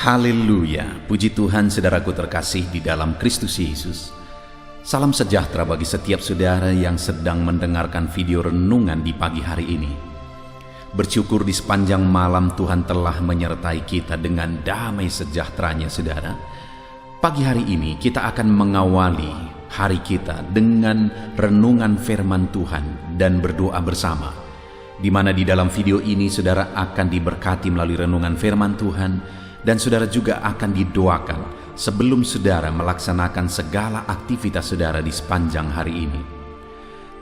Haleluya, puji Tuhan saudaraku terkasih di dalam Kristus Yesus. Salam sejahtera bagi setiap saudara yang sedang mendengarkan video renungan di pagi hari ini. Bersyukur di sepanjang malam Tuhan telah menyertai kita dengan damai sejahteranya saudara. Pagi hari ini kita akan mengawali hari kita dengan renungan firman Tuhan dan berdoa bersama. Di mana di dalam video ini saudara akan diberkati melalui renungan firman Tuhan, dan saudara juga akan didoakan sebelum saudara melaksanakan segala aktivitas saudara di sepanjang hari ini.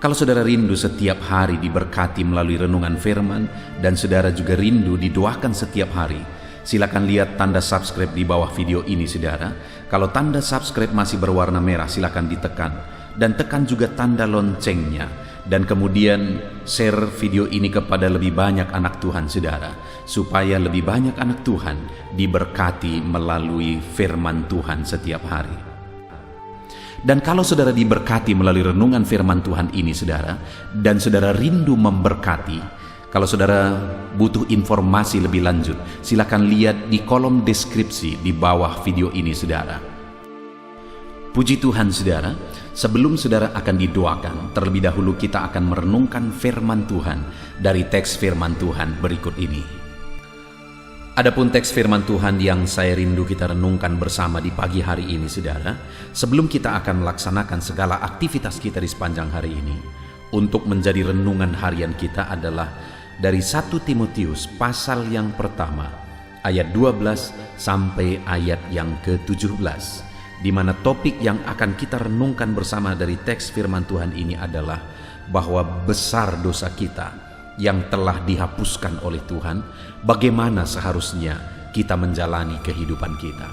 Kalau saudara rindu setiap hari diberkati melalui renungan firman, dan saudara juga rindu didoakan setiap hari, silakan lihat tanda subscribe di bawah video ini saudara. Kalau tanda subscribe masih berwarna merah, silakan ditekan, dan tekan juga tanda loncengnya. Dan kemudian share video ini kepada lebih banyak anak Tuhan saudara, supaya lebih banyak anak Tuhan diberkati melalui firman Tuhan setiap hari. Dan kalau saudara diberkati melalui renungan firman Tuhan ini saudara, dan saudara rindu memberkati, kalau saudara butuh informasi lebih lanjut, silakan lihat di kolom deskripsi di bawah video ini saudara. Puji Tuhan saudara, sebelum saudara akan didoakan, terlebih dahulu kita akan merenungkan firman Tuhan dari teks firman Tuhan berikut ini. Adapun teks firman Tuhan yang saya rindu kita renungkan bersama di pagi hari ini saudara, sebelum kita akan melaksanakan segala aktivitas kita di sepanjang hari ini, untuk menjadi renungan harian kita adalah dari 1 Timotius pasal yang pertama, ayat 12 sampai ayat yang ke-17. Di mana topik yang akan kita renungkan bersama dari teks firman Tuhan ini adalah bahwa besar dosa kita yang telah dihapuskan oleh Tuhan, bagaimana seharusnya kita menjalani kehidupan kita.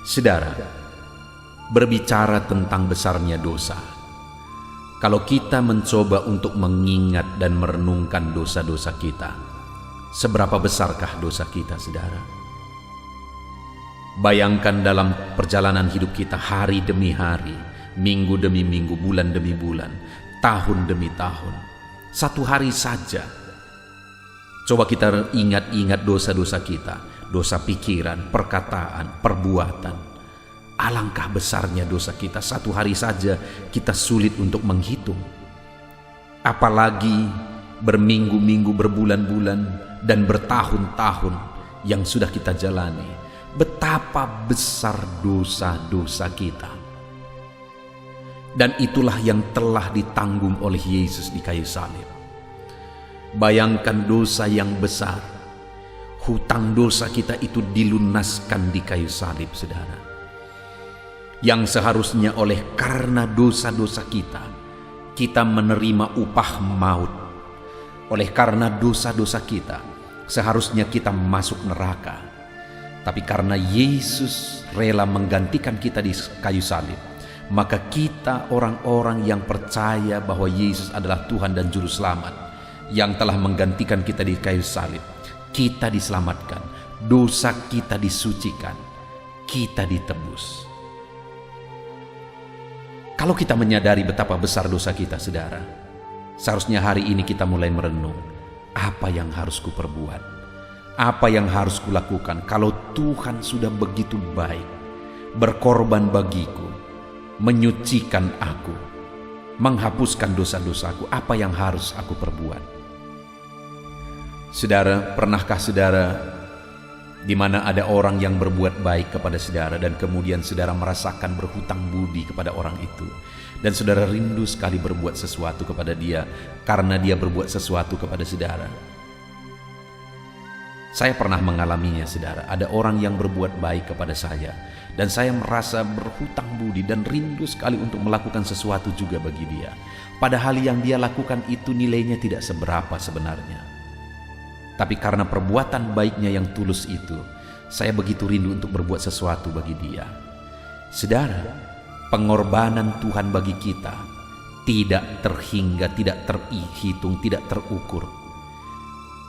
Saudara, berbicara tentang besarnya dosa, kalau kita mencoba untuk mengingat dan merenungkan dosa-dosa kita, seberapa besarkah dosa kita saudara? Bayangkan dalam perjalanan hidup kita hari demi hari, minggu demi minggu, bulan demi bulan, tahun demi tahun. Satu hari saja, coba kita ingat-ingat dosa-dosa kita, dosa pikiran, perkataan, perbuatan. Alangkah besarnya dosa kita, satu hari saja kita sulit untuk menghitung. Apalagi berminggu-minggu, berbulan-bulan, dan bertahun-tahun yang sudah kita jalani. Betapa besar dosa-dosa kita. Dan itulah yang telah ditanggung oleh Yesus di kayu salib. Bayangkan dosa yang besar. Hutang dosa kita itu dilunaskan di kayu salib saudara. Yang seharusnya oleh karena dosa-dosa kita, kita menerima upah maut. Oleh karena dosa-dosa kita, seharusnya kita masuk neraka. Tapi karena Yesus rela menggantikan kita di kayu salib, maka kita orang-orang yang percaya bahwa Yesus adalah Tuhan dan Juru Selamat yang telah menggantikan kita di kayu salib, kita diselamatkan, dosa kita disucikan, kita ditebus. Kalau kita menyadari betapa besar dosa kita saudara, seharusnya hari ini kita mulai merenung, apa yang harus kuperbuat? Apa yang harus kulakukan kalau Tuhan sudah begitu baik, berkorban bagiku, menyucikan aku, menghapuskan dosa-dosaku? Apa yang harus aku perbuat? Saudara, pernahkah saudara di mana ada orang yang berbuat baik kepada saudara dan kemudian saudara merasakan berhutang budi kepada orang itu, dan saudara rindu sekali berbuat sesuatu kepada dia karena dia berbuat sesuatu kepada saudara? Saya pernah mengalaminya saudara. Ada orang yang berbuat baik kepada saya, dan saya merasa berhutang budi dan rindu sekali untuk melakukan sesuatu juga bagi dia. Padahal yang dia lakukan itu nilainya tidak seberapa sebenarnya. Tapi karena perbuatan baiknya yang tulus itu, saya begitu rindu untuk berbuat sesuatu bagi dia. Saudara, pengorbanan Tuhan bagi kita tidak terhingga, tidak terhitung, tidak terukur.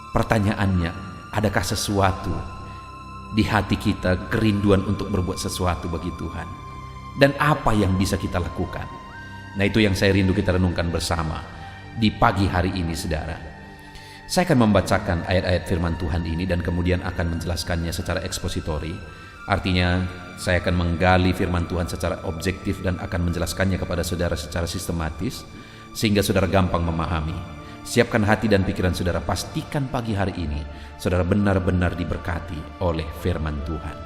Pertanyaannya, adakah sesuatu di hati kita kerinduan untuk berbuat sesuatu bagi Tuhan? Dan apa yang bisa kita lakukan? Nah, itu yang saya rindu kita renungkan bersama di pagi hari ini saudara. Saya akan membacakan ayat-ayat firman Tuhan ini dan kemudian akan menjelaskannya secara ekspositori. Artinya, saya akan menggali firman Tuhan secara objektif dan akan menjelaskannya kepada saudara secara sistematis, sehingga saudara gampang memahami. Siapkan hati dan pikiran saudara, pastikan pagi hari ini saudara benar-benar diberkati oleh firman Tuhan.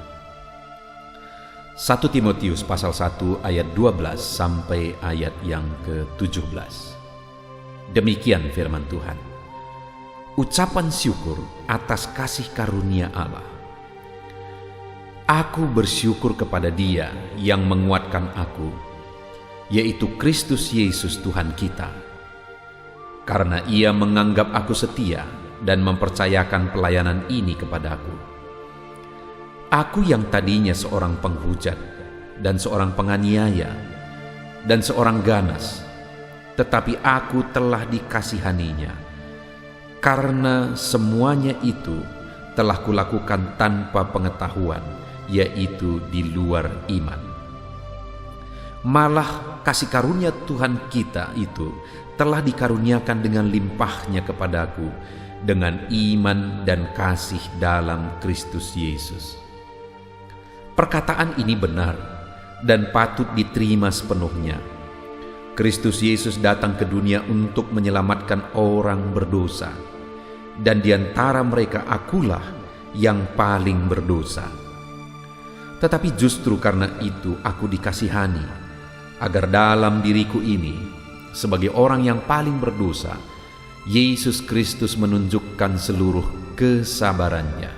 1 Timotius pasal 1 ayat 12 sampai ayat yang ke-17. Demikian firman Tuhan. Ucapan syukur atas kasih karunia Allah. Aku bersyukur kepada Dia yang menguatkan aku, yaitu Kristus Yesus Tuhan kita. Karena Ia menganggap aku setia dan mempercayakan pelayanan ini kepadaku. Aku yang tadinya seorang penghujat dan seorang penganiaya dan seorang ganas, tetapi aku telah dikasihaninya. Karena semuanya itu telah kulakukan tanpa pengetahuan, yaitu di luar iman. Malah kasih karunia Tuhan kita itu telah dikaruniakan dengan limpahnya kepadaku dengan iman dan kasih dalam Kristus Yesus. Perkataan ini benar dan patut diterima sepenuhnya. Kristus Yesus datang ke dunia untuk menyelamatkan orang berdosa, dan di antara mereka akulah yang paling berdosa. Tetapi justru karena itu aku dikasihani, agar dalam diriku ini, sebagai orang yang paling berdosa, Yesus Kristus menunjukkan seluruh kesabarannya.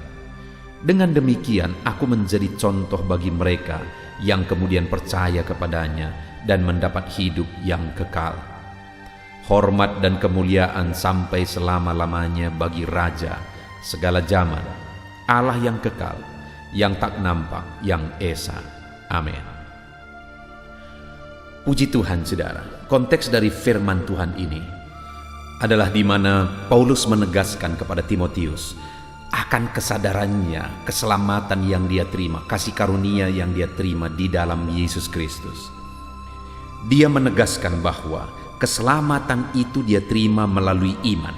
Dengan demikian aku menjadi contoh bagi mereka yang kemudian percaya kepadanya dan mendapat hidup yang kekal. Hormat dan kemuliaan sampai selama-lamanya bagi Raja segala zaman, Allah yang kekal, yang tak nampak, yang esa. Amin. Puji Tuhan, saudara. Konteks dari firman Tuhan ini adalah di mana Paulus menegaskan kepada Timotius akan kesadarannya, keselamatan yang dia terima, kasih karunia yang dia terima di dalam Yesus Kristus. Dia menegaskan bahwa keselamatan itu dia terima melalui iman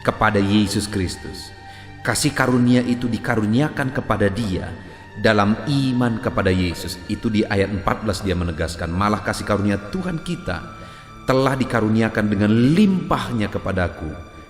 kepada Yesus Kristus. Kasih karunia itu dikaruniakan kepada dia dalam iman kepada Yesus. Itu di ayat 14 dia menegaskan, malah kasih karunia Tuhan kita telah dikaruniakan dengan limpahnya kepadaku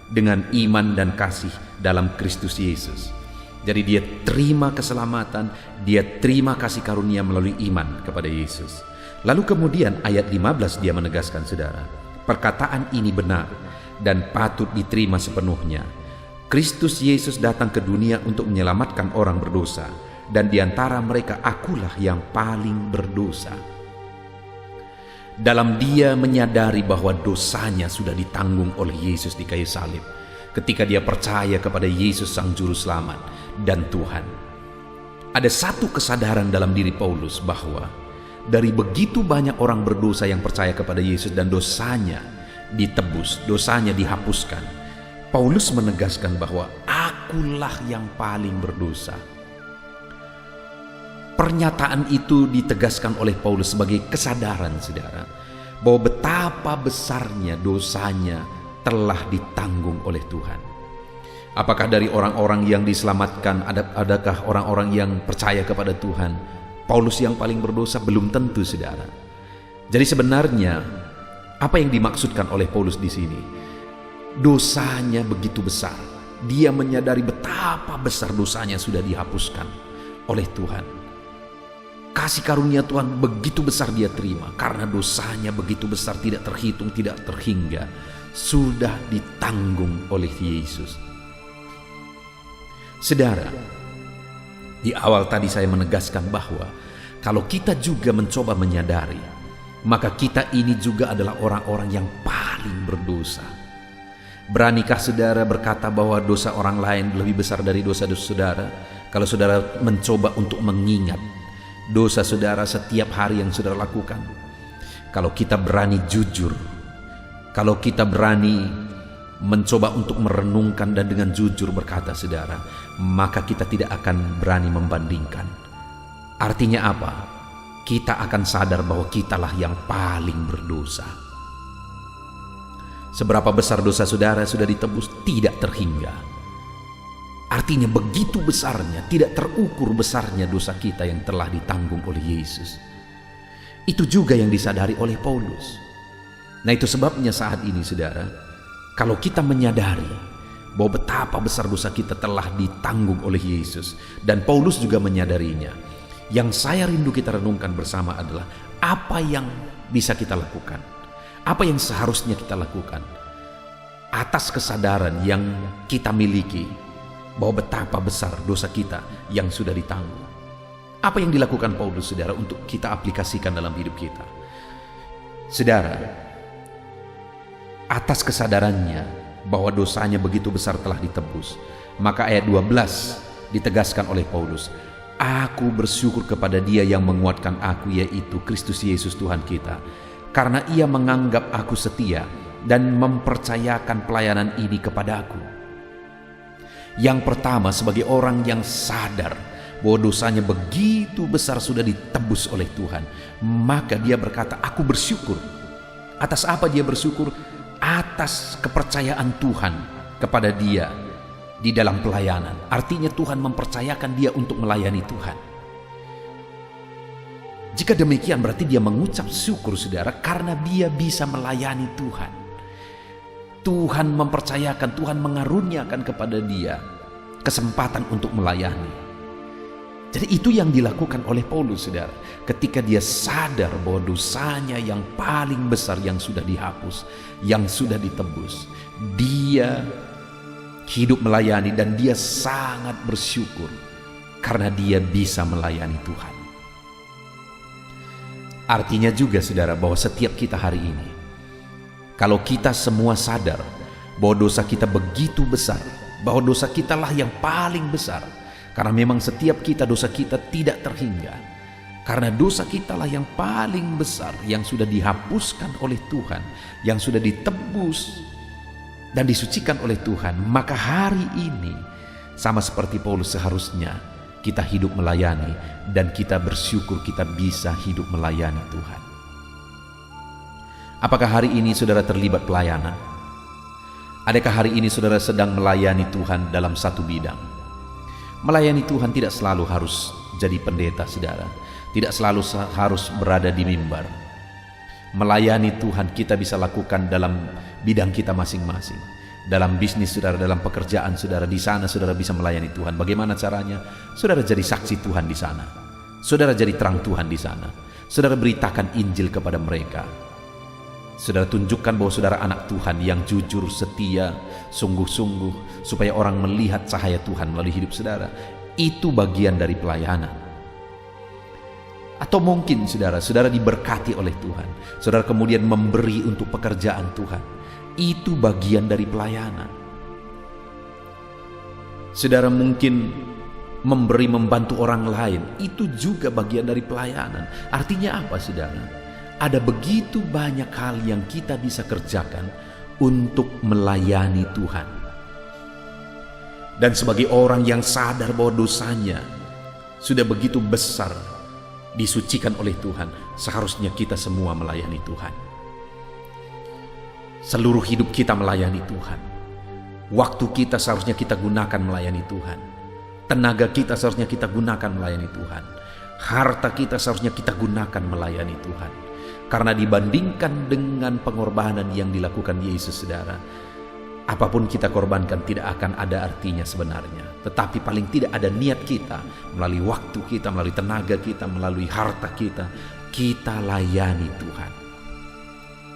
dengan iman dan kasih dalam Kristus Yesus. Jadi dia terima keselamatan, dia terima kasih karunia melalui iman kepada Yesus. Lalu kemudian ayat 15 dia menegaskan, saudara, perkataan ini benar dan patut diterima sepenuhnya. Kristus Yesus datang ke dunia untuk menyelamatkan orang berdosa, dan di antara mereka akulah yang paling berdosa. Dalam dia menyadari bahwa dosanya sudah ditanggung oleh Yesus di kayu salib, ketika dia percaya kepada Yesus Sang Juru Selamat dan Tuhan. Ada satu kesadaran dalam diri Paulus bahwa dari begitu banyak orang berdosa yang percaya kepada Yesus dan dosanya ditebus, dosanya dihapuskan, Paulus menegaskan bahwa akulah yang paling berdosa. Pernyataan itu ditegaskan oleh Paulus sebagai kesadaran, saudara, bahwa betapa besarnya dosanya telah ditanggung oleh Tuhan. Apakah dari orang-orang yang diselamatkan, adakah orang-orang yang percaya kepada Tuhan, Paulus yang paling berdosa? Belum tentu, saudara. Jadi sebenarnya apa yang dimaksudkan oleh Paulus di sini? Dosanya begitu besar. Dia menyadari betapa besar dosanya sudah dihapuskan oleh Tuhan. Kasih karunia Tuhan begitu besar dia terima karena dosanya begitu besar, tidak terhitung, tidak terhingga, sudah ditanggung oleh Yesus. Saudara, di awal tadi saya menegaskan bahwa kalau kita juga mencoba menyadari, maka kita ini juga adalah orang-orang yang paling berdosa. Beranikah saudara berkata bahwa dosa orang lain lebih besar dari dosa-dosa saudara? Kalau saudara mencoba untuk mengingat dosa saudara setiap hari yang saudara lakukan, kalau kita berani jujur, kalau kita berani mencoba untuk merenungkan dan dengan jujur berkata, saudara, maka kita tidak akan berani membandingkan. Artinya apa? Kita akan sadar bahwa kitalah yang paling berdosa. Seberapa besar dosa saudara sudah ditebus tidak terhingga. Artinya begitu besarnya, tidak terukur besarnya dosa kita yang telah ditanggung oleh Yesus. Itu juga yang disadari oleh Paulus. Nah, itu sebabnya saat ini saudara, kalau kita menyadari bahwa betapa besar dosa kita telah ditanggung oleh Yesus, dan Paulus juga menyadarinya, yang saya rindu kita renungkan bersama adalah apa yang bisa kita lakukan, apa yang seharusnya kita lakukan atas kesadaran yang kita miliki bahwa betapa besar dosa kita yang sudah ditanggung. Apa yang dilakukan Paulus saudara untuk kita aplikasikan dalam hidup kita? Saudara, atas kesadarannya bahwa dosanya begitu besar telah ditebus, maka ayat 12 ditegaskan oleh Paulus, aku bersyukur kepada Dia yang menguatkan aku, yaitu Kristus Yesus Tuhan kita, karena Ia menganggap aku setia dan mempercayakan pelayanan ini kepada aku. Yang pertama, sebagai orang yang sadar bahwa dosanya begitu besar sudah ditebus oleh Tuhan, maka dia berkata, aku bersyukur. Atas apa dia bersyukur? Atas kepercayaan Tuhan kepada dia di dalam pelayanan. Artinya Tuhan mempercayakan dia untuk melayani Tuhan. Jika demikian berarti dia mengucap syukur saudara, karena dia bisa melayani Tuhan. Tuhan mempercayakan, Tuhan mengaruniakan kepada dia kesempatan untuk melayani. Jadi itu yang dilakukan oleh Paulus saudara, ketika dia sadar bahwa dosanya yang paling besar yang sudah dihapus, yang sudah ditebus, dia hidup melayani dan dia sangat bersyukur karena dia bisa melayani Tuhan. Artinya juga saudara bahwa setiap kita hari ini, kalau kita semua sadar bahwa dosa kita begitu besar, bahwa dosa kita lah yang paling besar, karena memang setiap kita, dosa kita tidak terhingga, karena dosa kita lah yang paling besar yang sudah dihapuskan oleh Tuhan, yang sudah ditebus dan disucikan oleh Tuhan. Maka hari ini sama seperti Paulus, seharusnya kita hidup melayani dan kita bersyukur kita bisa hidup melayani Tuhan. Apakah hari ini saudara terlibat pelayanan? Adakah hari ini saudara sedang melayani Tuhan dalam satu bidang? Melayani Tuhan tidak selalu harus jadi pendeta saudara, tidak selalu harus berada di mimbar. Melayani Tuhan kita bisa lakukan dalam bidang kita masing-masing. Dalam bisnis saudara, dalam pekerjaan saudara, di sana saudara bisa melayani Tuhan. Bagaimana caranya? Saudara jadi saksi Tuhan di sana. Saudara jadi terang Tuhan di sana. Saudara beritakan Injil kepada mereka. Saudara tunjukkan bahwa saudara anak Tuhan yang jujur, setia, sungguh-sungguh, supaya orang melihat cahaya Tuhan melalui hidup saudara. Itu bagian dari pelayanan. Atau mungkin saudara diberkati oleh Tuhan, saudara kemudian memberi untuk pekerjaan Tuhan. Itu bagian dari pelayanan. Saudara mungkin memberi, membantu orang lain, itu juga bagian dari pelayanan. Artinya apa saudara? Ada begitu banyak hal yang kita bisa kerjakan untuk melayani Tuhan. Dan sebagai orang yang sadar bahwa dosanya sudah begitu besar disucikan oleh Tuhan, seharusnya kita semua melayani Tuhan. Seluruh hidup kita melayani Tuhan. Waktu kita seharusnya kita gunakan melayani Tuhan. Tenaga kita seharusnya kita gunakan melayani Tuhan. Harta kita seharusnya kita gunakan melayani Tuhan. Karena dibandingkan dengan pengorbanan yang dilakukan Yesus saudara, apapun kita korbankan tidak akan ada artinya sebenarnya. Tetapi paling tidak ada niat kita, melalui waktu kita, melalui tenaga kita, melalui harta kita, kita layani Tuhan.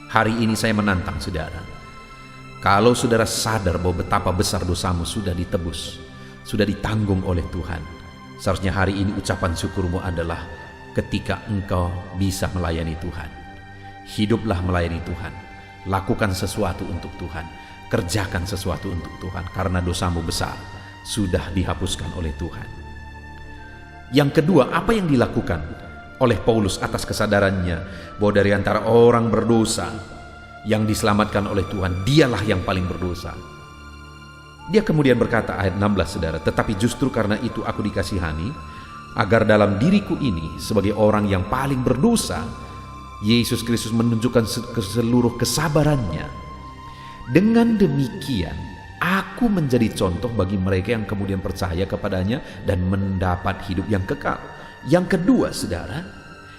Hari ini saya menantang saudara, kalau saudara sadar bahwa betapa besar dosamu sudah ditebus, sudah ditanggung oleh Tuhan, seharusnya hari ini ucapan syukurmu adalah ketika engkau bisa melayani Tuhan. Hiduplah melayani Tuhan, lakukan sesuatu untuk Tuhan, kerjakan sesuatu untuk Tuhan, karena dosamu besar sudah dihapuskan oleh Tuhan. Yang kedua, apa yang dilakukan oleh Paulus atas kesadarannya bahwa dari antara orang berdosa yang diselamatkan oleh Tuhan, dialah yang paling berdosa. Dia kemudian berkata ayat 16 saudara, tetapi justru karena itu aku dikasihani, agar dalam diriku ini sebagai orang yang paling berdosa, Yesus Kristus menunjukkan seluruh kesabarannya Dengan demikian, aku menjadi contoh bagi mereka yang kemudian percaya kepadanya dan mendapat hidup yang kekal. Yang kedua, saudara,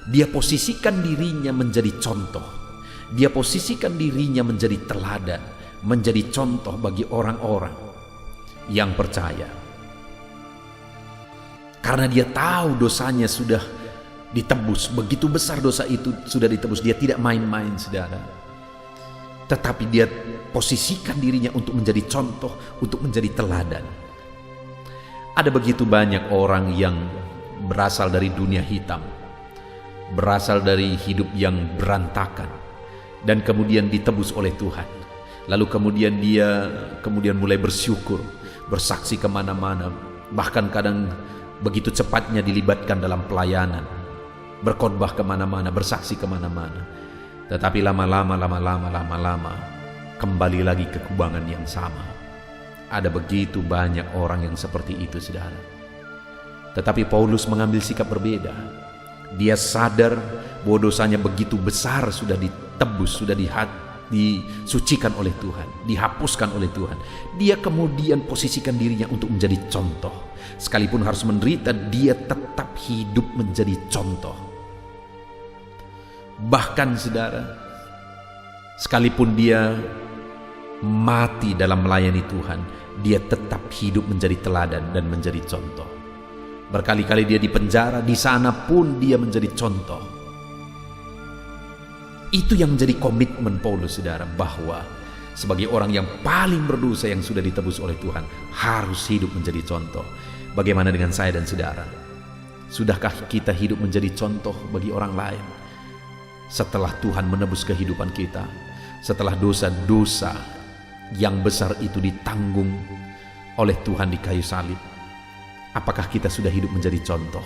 dia posisikan dirinya menjadi contoh. Dia posisikan dirinya menjadi teladan, menjadi contoh bagi orang-orang yang percaya. Karena dia tahu dosanya sudah ditebus, begitu besar dosa itu sudah ditebus. Dia tidak main-main, saudara. Tetapi dia posisikan dirinya untuk menjadi contoh, untuk menjadi teladan. Ada begitu banyak orang yang berasal dari dunia hitam, berasal dari hidup yang berantakan, dan kemudian ditebus oleh Tuhan. Lalu kemudian dia mulai bersyukur, bersaksi kemana-mana, bahkan kadang begitu cepatnya dilibatkan dalam pelayanan, berkhotbah kemana-mana, bersaksi kemana-mana. Tetapi lama-lama kembali lagi ke kubangan yang sama. Ada begitu banyak orang yang seperti itu, saudara. Tetapi Paulus mengambil sikap berbeda. Dia sadar bahwa dosanya begitu besar, sudah ditebus, sudah disucikan oleh Tuhan, dihapuskan oleh Tuhan. Dia kemudian posisikan dirinya untuk menjadi contoh. Sekalipun harus menderita, dia tetap hidup menjadi contoh. Bahkan, saudara, sekalipun dia mati dalam melayani Tuhan, dia tetap hidup menjadi teladan dan menjadi contoh. Berkali-kali dia dipenjara, di sana pun dia menjadi contoh. Itu yang menjadi komitmen Paulus, saudara, bahwa sebagai orang yang paling berdosa yang sudah ditebus oleh Tuhan, harus hidup menjadi contoh. Bagaimana dengan saya dan saudara? Sudahkah kita hidup menjadi contoh bagi orang lain? Setelah Tuhan menebus kehidupan kita, setelah dosa-dosa yang besar itu ditanggung oleh Tuhan di kayu salib, apakah kita sudah hidup menjadi contoh?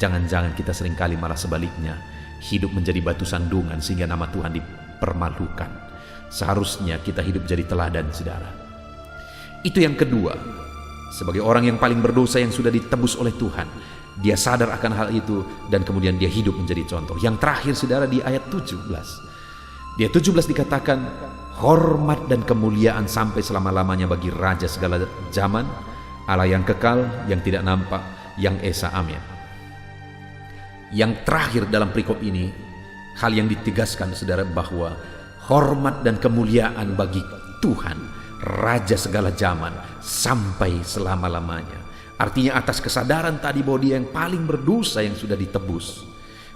Jangan-jangan kita seringkali malah sebaliknya, hidup menjadi batu sandungan sehingga nama Tuhan dipermalukan. Seharusnya kita hidup jadi teladan, saudara. Itu yang kedua. Sebagai orang yang paling berdosa yang sudah ditebus oleh Tuhan, dia sadar akan hal itu dan kemudian dia hidup menjadi contoh. Yang terakhir, saudara, di ayat 17. Di ayat 17 dikatakan, hormat dan kemuliaan sampai selama-lamanya bagi Raja segala zaman, Allah yang kekal, yang tidak nampak, yang esa. Amin. Yang terakhir dalam perikop ini, hal yang ditegaskan, saudara, bahwa hormat dan kemuliaan bagi Tuhan, Raja segala zaman, sampai selama-lamanya. Artinya atas kesadaran tadi bahwa dia yang paling berdosa yang sudah ditebus,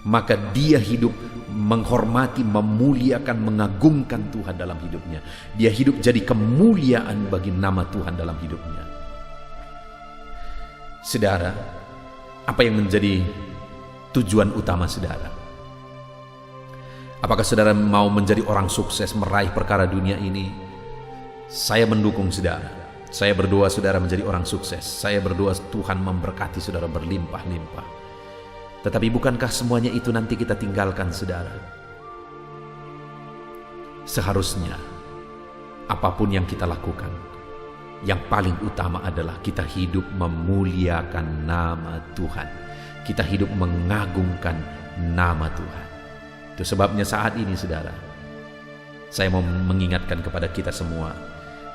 maka dia hidup menghormati, memuliakan, mengagungkan Tuhan dalam hidupnya. Dia hidup jadi kemuliaan bagi nama Tuhan dalam hidupnya. Saudara, apa yang menjadi tujuan utama saudara? Apakah saudara mau menjadi orang sukses, meraih perkara dunia ini? Saya mendukung saudara. Saya berdoa saudara menjadi orang sukses. Saya berdoa Tuhan memberkati saudara berlimpah-limpah. Tetapi bukankah semuanya itu nanti kita tinggalkan, saudara? Seharusnya apapun yang kita lakukan, yang paling utama adalah kita hidup memuliakan nama Tuhan. Kita hidup mengagungkan nama Tuhan. Itu sebabnya saat ini, saudara, saya mau mengingatkan kepada kita semua.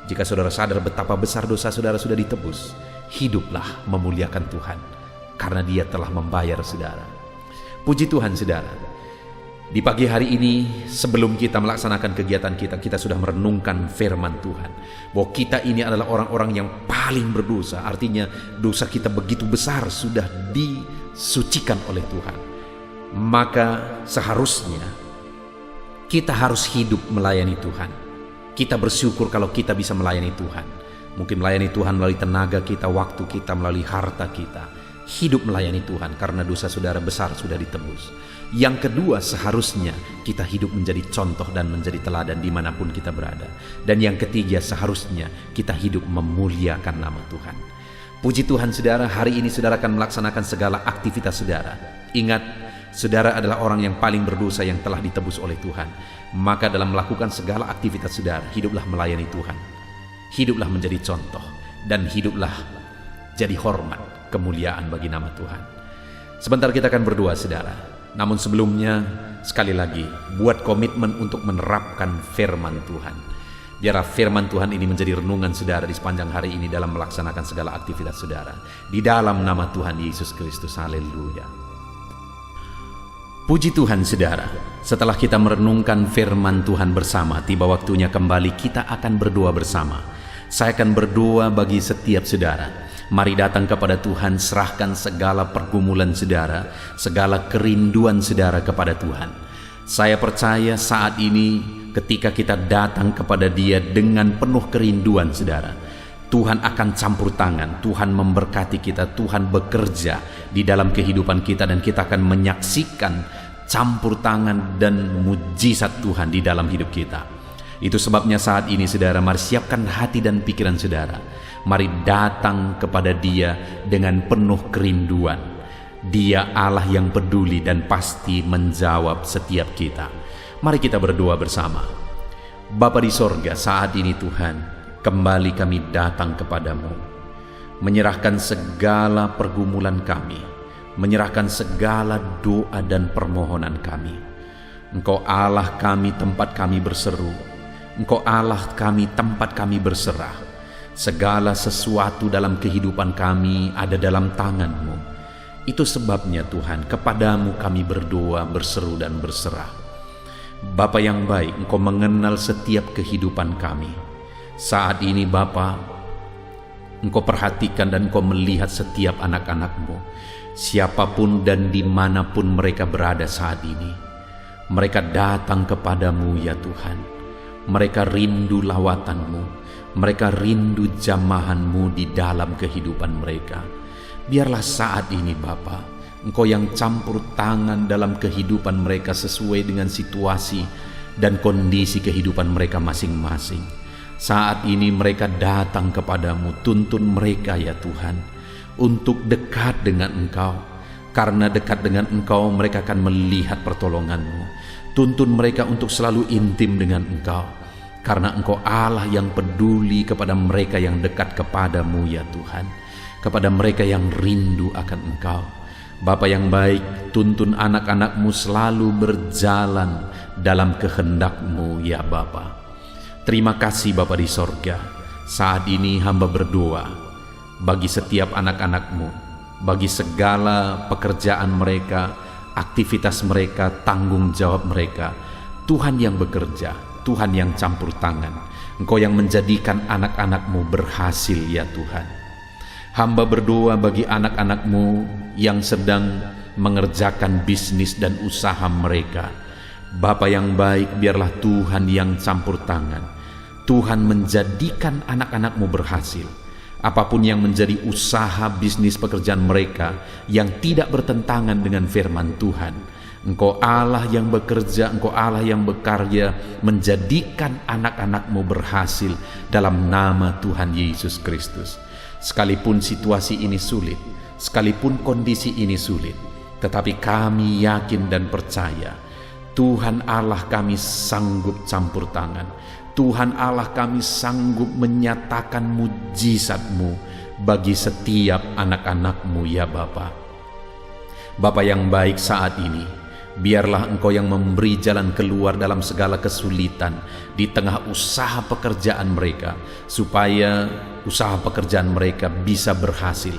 Jika saudara sadar betapa besar dosa saudara sudah ditebus, hiduplah memuliakan Tuhan, karena Dia telah membayar saudara. Puji Tuhan, saudara. Di pagi hari ini, sebelum kita melaksanakan kegiatan kita, kita sudah merenungkan firman Tuhan, bahwa kita ini adalah orang-orang yang paling berdosa. Artinya dosa kita begitu besar, sudah disucikan oleh Tuhan. Maka seharusnya kita harus hidup melayani Tuhan. Kita bersyukur kalau kita bisa melayani Tuhan. Mungkin melayani Tuhan melalui tenaga kita, waktu kita, melalui harta kita. Hidup melayani Tuhan karena dosa saudara besar sudah ditebus. Yang kedua, seharusnya kita hidup menjadi contoh dan menjadi teladan dimanapun kita berada. Dan yang ketiga, seharusnya kita hidup memuliakan nama Tuhan. Puji Tuhan, saudara, hari ini saudara akan melaksanakan segala aktivitas saudara. Ingat, saudara adalah orang yang paling berdosa yang telah ditebus oleh Tuhan. Maka dalam melakukan segala aktivitas saudara, hiduplah melayani Tuhan. Hiduplah menjadi contoh. Dan hiduplah jadi hormat, kemuliaan bagi nama Tuhan. Sebentar kita akan berdoa, saudara. Namun sebelumnya, sekali lagi, buat komitmen untuk menerapkan firman Tuhan. Biarlah firman Tuhan ini menjadi renungan saudara di sepanjang hari ini dalam melaksanakan segala aktivitas saudara. Di dalam nama Tuhan Yesus Kristus, haleluya. Puji Tuhan saudara, setelah kita merenungkan firman Tuhan bersama, tiba waktunya kembali kita akan berdoa bersama. Saya akan berdoa bagi setiap saudara. Mari datang kepada Tuhan, serahkan segala pergumulan saudara, segala kerinduan saudara kepada Tuhan. Saya percaya saat ini ketika kita datang kepada Dia dengan penuh kerinduan saudara, Tuhan akan campur tangan, Tuhan memberkati kita, Tuhan bekerja di dalam kehidupan kita, dan kita akan menyaksikan campur tangan dan mujizat Tuhan di dalam hidup kita. Itu sebabnya saat ini saudara, mari siapkan hati dan pikiran saudara. Mari datang kepada Dia dengan penuh kerinduan. Dia Allah yang peduli dan pasti menjawab setiap kita. Mari kita berdoa bersama. Bapa di sorga, saat ini Tuhan, kembali kami datang kepadamu, menyerahkan segala pergumulan kami, menyerahkan segala doa dan permohonan kami. Engkau Allah kami, tempat kami berseru. Engkau Allah kami, tempat kami berserah. Segala sesuatu dalam kehidupan kami ada dalam tangan-Mu. Itu sebabnya Tuhan, kepadamu kami berdoa, berseru dan berserah. Bapa yang baik, Engkau mengenal setiap kehidupan kami. Saat ini Bapa, Engkau perhatikan dan Engkau melihat setiap anak-anak-Mu, siapapun dan dimanapun mereka berada saat ini. Mereka datang kepadamu ya Tuhan. Mereka rindu lawatan-Mu, mereka rindu jamahan-Mu di dalam kehidupan mereka. Biarlah saat ini Bapa, Engkau yang campur tangan dalam kehidupan mereka sesuai dengan situasi dan kondisi kehidupan mereka masing-masing. Saat ini mereka datang kepadamu, tuntun mereka ya Tuhan, untuk dekat dengan Engkau. Karena dekat dengan Engkau, mereka akan melihat pertolongan-Mu. Tuntun mereka untuk selalu intim dengan Engkau. Karena Engkau Allah yang peduli kepada mereka yang dekat kepadamu ya Tuhan, kepada mereka yang rindu akan Engkau. Bapa yang baik, tuntun anak-anak-Mu selalu berjalan dalam kehendak-Mu ya Bapa. Terima kasih Bapa di sorga. Saat ini hamba berdoa bagi setiap anak-anak-Mu, bagi segala pekerjaan mereka, aktivitas mereka, tanggung jawab mereka. Tuhan yang bekerja, Tuhan yang campur tangan. Engkau yang menjadikan anak-anak-Mu berhasil ya Tuhan. Hamba berdoa bagi anak-anak-Mu yang sedang mengerjakan bisnis dan usaha mereka. Bapa yang baik, biarlah Tuhan yang campur tangan. Tuhan menjadikan anak-anak-Mu berhasil. Apapun yang menjadi usaha bisnis pekerjaan mereka yang tidak bertentangan dengan firman Tuhan, Engkau Allah yang bekerja, Engkau Allah yang berkarya, menjadikan anak-anak-Mu berhasil dalam nama Tuhan Yesus Kristus. Sekalipun situasi ini sulit, sekalipun kondisi ini sulit, tetapi kami yakin dan percaya Tuhan Allah kami sanggup campur tangan. Tuhan Allah kami sanggup menyatakan mujizat-Mu bagi setiap anak-anak-Mu ya Bapa. Bapa yang baik, saat ini biarlah Engkau yang memberi jalan keluar dalam segala kesulitan di tengah usaha pekerjaan mereka, supaya usaha pekerjaan mereka bisa berhasil,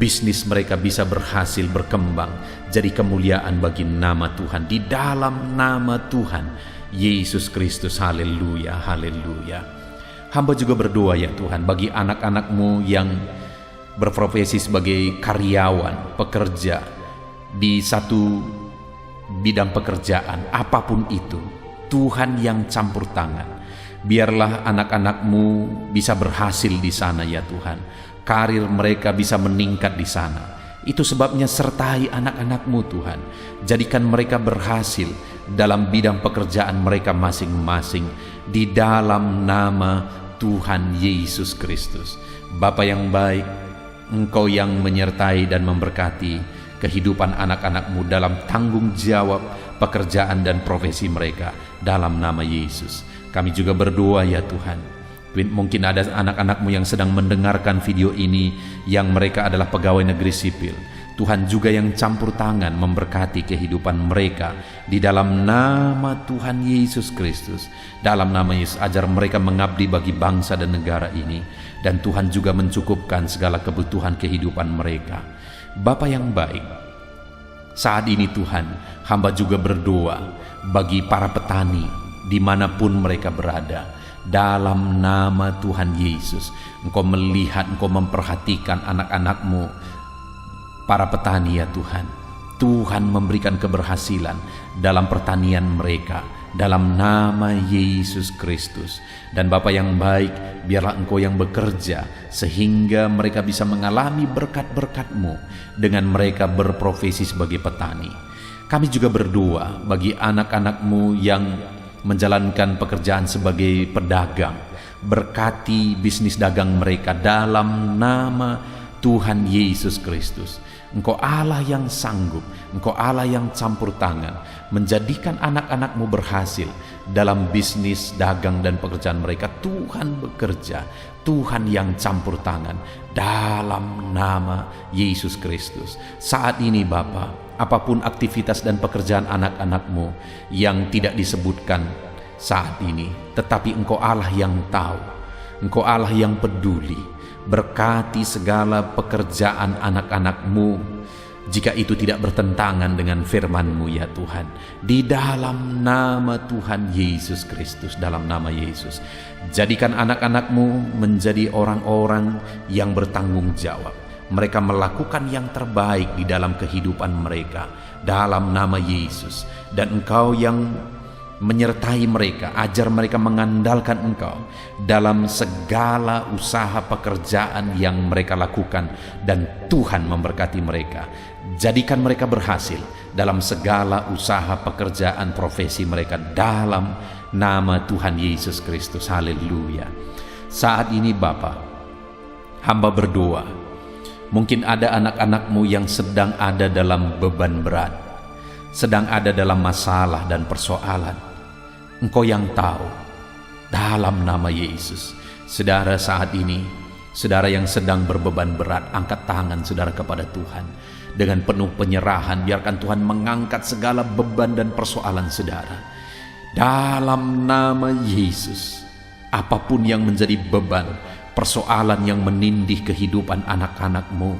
bisnis mereka bisa berhasil berkembang, jadi kemuliaan bagi nama Tuhan, di dalam nama Tuhan Yesus Kristus. Haleluya, haleluya. Hamba juga berdoa ya Tuhan bagi anak-anak-Mu yang berprofesi sebagai karyawan, pekerja di satu bidang pekerjaan, apapun itu, Tuhan yang campur tangan. Biarlah anak-anak-Mu bisa berhasil di sana ya Tuhan. Karir mereka bisa meningkat di sana. Itu sebabnya sertai anak-anak-Mu Tuhan. Jadikan mereka berhasil dalam bidang pekerjaan mereka masing-masing, di dalam nama Tuhan Yesus Kristus. Bapa yang baik, Engkau yang menyertai dan memberkati kehidupan anak-anak-Mu dalam tanggung jawab pekerjaan dan profesi mereka, dalam nama Yesus. Kami juga berdoa ya Tuhan, mungkin ada anak-anak-Mu yang sedang mendengarkan video ini yang mereka adalah pegawai negeri sipil. Tuhan juga yang campur tangan memberkati kehidupan mereka di dalam nama Tuhan Yesus Kristus. Dalam nama Yesus, ajar mereka mengabdi bagi bangsa dan negara ini, dan Tuhan juga mencukupkan segala kebutuhan kehidupan mereka. Bapa yang baik, saat ini Tuhan, hamba juga berdoa bagi para petani dimanapun mereka berada. Dalam nama Tuhan Yesus, Engkau melihat, Engkau memperhatikan anak-anak-Mu, para petani ya Tuhan. Tuhan memberikan keberhasilan dalam pertanian mereka, dalam nama Yesus Kristus. Dan Bapa yang baik, biarlah Engkau yang bekerja sehingga mereka bisa mengalami berkat-berkat-Mu dengan mereka berprofesi sebagai petani. Kami juga berdoa bagi anak-anak-Mu yang menjalankan pekerjaan sebagai pedagang. Berkati bisnis dagang mereka dalam nama Tuhan Yesus Kristus. Engkau Allah yang sanggup, Engkau Allah yang campur tangan, menjadikan anak-anak-Mu berhasil dalam bisnis, dagang, dan pekerjaan mereka. Tuhan bekerja, Tuhan yang campur tangan, dalam nama Yesus Kristus. Saat ini Bapa, apapun aktivitas dan pekerjaan anak-anak-Mu yang tidak disebutkan saat ini, tetapi Engkau Allah yang tahu, Engkau Allah yang peduli. Berkati segala pekerjaan anak-anak-Mu, jika itu tidak bertentangan dengan firman-Mu ya Tuhan. Di dalam nama Tuhan Yesus Kristus, dalam nama Yesus, jadikan anak-anak-Mu menjadi orang-orang yang bertanggung jawab. Mereka melakukan yang terbaik di dalam kehidupan mereka, dalam nama Yesus. Dan Engkau yang menyertai mereka, ajar mereka mengandalkan Engkau dalam segala usaha pekerjaan yang mereka lakukan, dan Tuhan memberkati mereka. Jadikan mereka berhasil dalam segala usaha pekerjaan profesi mereka, dalam nama Tuhan Yesus Kristus. Haleluya. Saat ini Bapa, hamba berdoa, mungkin ada anak-anak-Mu yang sedang ada dalam beban berat, sedang ada dalam masalah dan persoalan. Engkau yang tahu, dalam nama Yesus. Saudara, saat ini, saudara yang sedang berbeban berat, angkat tangan saudara kepada Tuhan. Dengan penuh penyerahan, biarkan Tuhan mengangkat segala beban dan persoalan saudara. Dalam nama Yesus, apapun yang menjadi beban, persoalan yang menindih kehidupan anak-anak-Mu,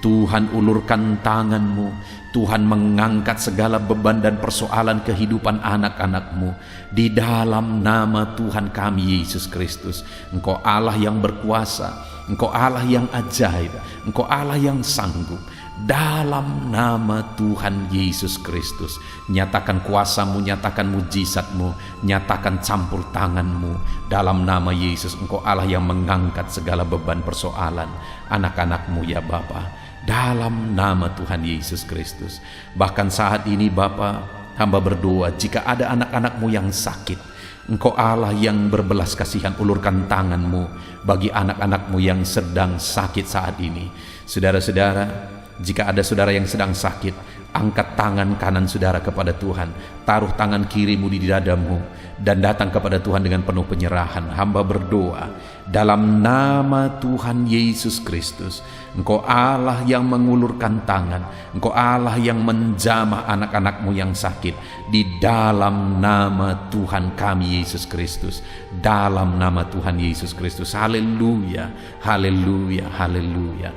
Tuhan ulurkan tangan-Mu. Tuhan mengangkat segala beban dan persoalan kehidupan anak-anak-Mu di dalam nama Tuhan kami Yesus Kristus. Engkau Allah yang berkuasa, Engkau Allah yang ajaib, Engkau Allah yang sanggup. Dalam nama Tuhan Yesus Kristus, nyatakan kuasa-Mu, nyatakan mujizat-Mu, nyatakan campur tangan-Mu. Dalam nama Yesus, Engkau Allah yang mengangkat segala beban persoalan anak-anak-Mu ya Bapa. Dalam nama Tuhan Yesus Kristus. Bahkan saat ini Bapa, hamba berdoa, jika ada anak-anak-Mu yang sakit, Engkau Allah yang berbelas kasihan, ulurkan tangan-Mu bagi anak-anak-Mu yang sedang sakit saat ini. Saudara-saudara, jika ada saudara yang sedang sakit, angkat tangan kanan saudara kepada Tuhan, taruh tangan kirimu di dadamu, dan datang kepada Tuhan dengan penuh penyerahan. Hamba berdoa dalam nama Tuhan Yesus Kristus. Engkau Allah yang mengulurkan tangan, Engkau Allah yang menjamah anak-anak-Mu yang sakit. Di dalam nama Tuhan kami Yesus Kristus, dalam nama Tuhan Yesus Kristus. Haleluya, haleluya, haleluya.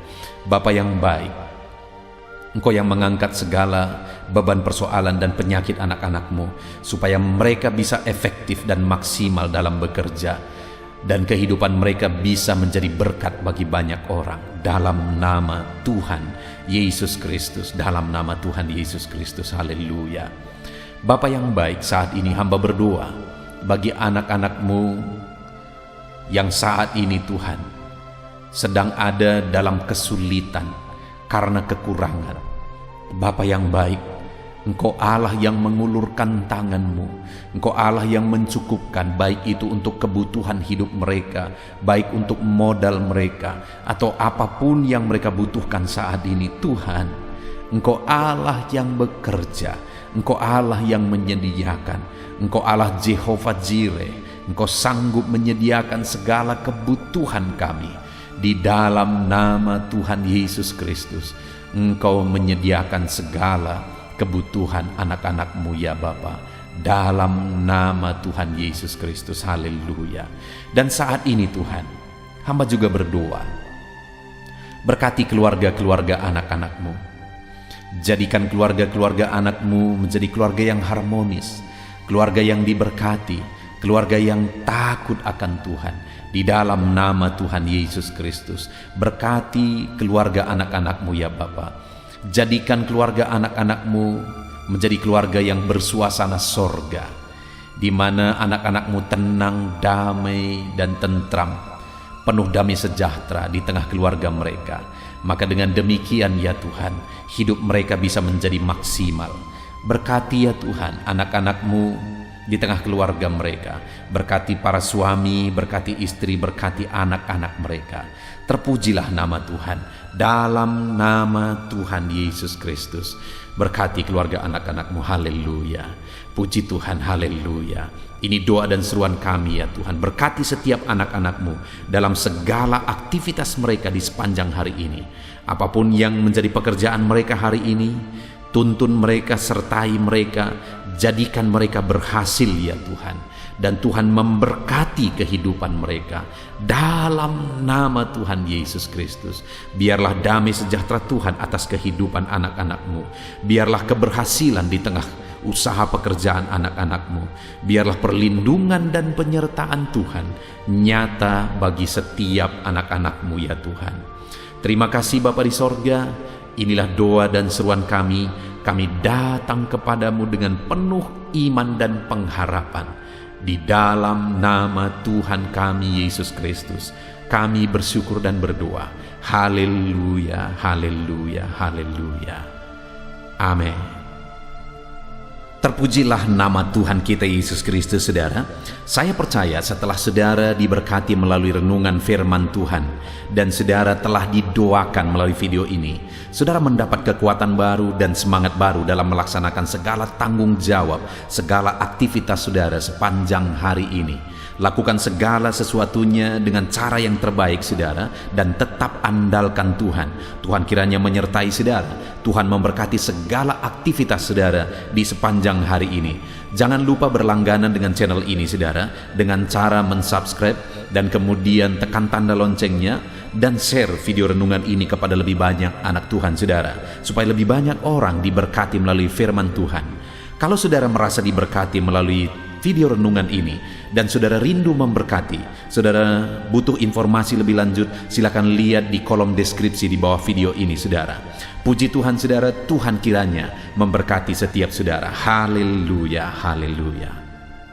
Bapa yang baik, Engkau yang mengangkat segala beban persoalan dan penyakit anak-anak-Mu, supaya mereka bisa efektif dan maksimal dalam bekerja, dan kehidupan mereka bisa menjadi berkat bagi banyak orang. Dalam nama Tuhan Yesus Kristus, dalam nama Tuhan Yesus Kristus. Haleluya. Bapa yang baik, saat ini hamba berdoa bagi anak-anak-Mu yang saat ini Tuhan sedang ada dalam kesulitan karena kekurangan. Bapa yang baik, Engkau Allah yang mengulurkan tangan-Mu, Engkau Allah yang mencukupkan, baik itu untuk kebutuhan hidup mereka, baik untuk modal mereka, atau apapun yang mereka butuhkan saat ini. Tuhan, Engkau Allah yang bekerja, Engkau Allah yang menyediakan, Engkau Allah Jehovah Jireh, Engkau sanggup menyediakan segala kebutuhan kami. Di dalam nama Tuhan Yesus Kristus, Engkau menyediakan segala kebutuhan anak-anak-Mu ya Bapa, dalam nama Tuhan Yesus Kristus. Haleluya. Dan saat ini Tuhan, hamba juga berdoa, berkati keluarga-keluarga anak-anak-Mu. Jadikan keluarga-keluarga anak-Mu menjadi keluarga yang harmonis, keluarga yang diberkati, keluarga yang takut akan Tuhan. Di dalam nama Tuhan Yesus Kristus, berkati keluarga anak-anak-Mu ya Bapa. Jadikan keluarga anak-anak-Mu menjadi keluarga yang bersuasana sorga, di mana anak-anak-Mu tenang, damai, dan tentram, penuh damai sejahtera di tengah keluarga mereka. Maka dengan demikian ya Tuhan, hidup mereka bisa menjadi maksimal. Berkati ya Tuhan anak-anak-Mu di tengah keluarga mereka. Berkati para suami, berkati istri, berkati anak-anak mereka. Terpujilah nama Tuhan, dalam nama Tuhan Yesus Kristus. Berkati keluarga anak-anak-Mu. Haleluya. Puji Tuhan. Haleluya. Ini doa dan seruan kami ya Tuhan. Berkati setiap anak-anak-Mu dalam segala aktivitas mereka di sepanjang hari ini. Apapun yang menjadi pekerjaan mereka hari ini, tuntun mereka, sertai mereka, jadikan mereka berhasil ya Tuhan. Dan Tuhan memberkati kehidupan mereka dalam nama Tuhan Yesus Kristus. Biarlah damai sejahtera Tuhan atas kehidupan anak-anak-Mu. Biarlah keberhasilan di tengah usaha pekerjaan anak-anak-Mu. Biarlah perlindungan dan penyertaan Tuhan nyata bagi setiap anak-anak-Mu ya Tuhan. Terima kasih Bapa di sorga. Inilah doa dan seruan kami. Kami datang kepadamu dengan penuh iman dan pengharapan. Di dalam nama Tuhan kami Yesus Kristus, kami bersyukur dan berdoa. Haleluya, haleluya, haleluya. Amin. Terpujilah nama Tuhan kita Yesus Kristus, saudara. Saya percaya setelah saudara diberkati melalui renungan firman Tuhan dan saudara telah didoakan melalui video ini, saudara mendapat kekuatan baru dan semangat baru dalam melaksanakan segala tanggung jawab, segala aktivitas saudara sepanjang hari ini. Lakukan segala sesuatunya dengan cara yang terbaik saudara, dan tetap andalkan Tuhan. Tuhan kiranya menyertai saudara. Tuhan memberkati segala aktivitas saudara di sepanjang hari ini. Jangan lupa berlangganan dengan channel ini saudara, dengan cara mensubscribe dan kemudian tekan tanda loncengnya, dan share video renungan ini kepada lebih banyak anak Tuhan saudara, supaya lebih banyak orang diberkati melalui firman Tuhan. Kalau saudara merasa diberkati melalui video renungan ini dan saudara rindu memberkati, saudara butuh informasi lebih lanjut, silakan lihat di kolom deskripsi di bawah video ini saudara. Puji Tuhan saudara, Tuhan kiranya memberkati setiap saudara. Haleluya, haleluya.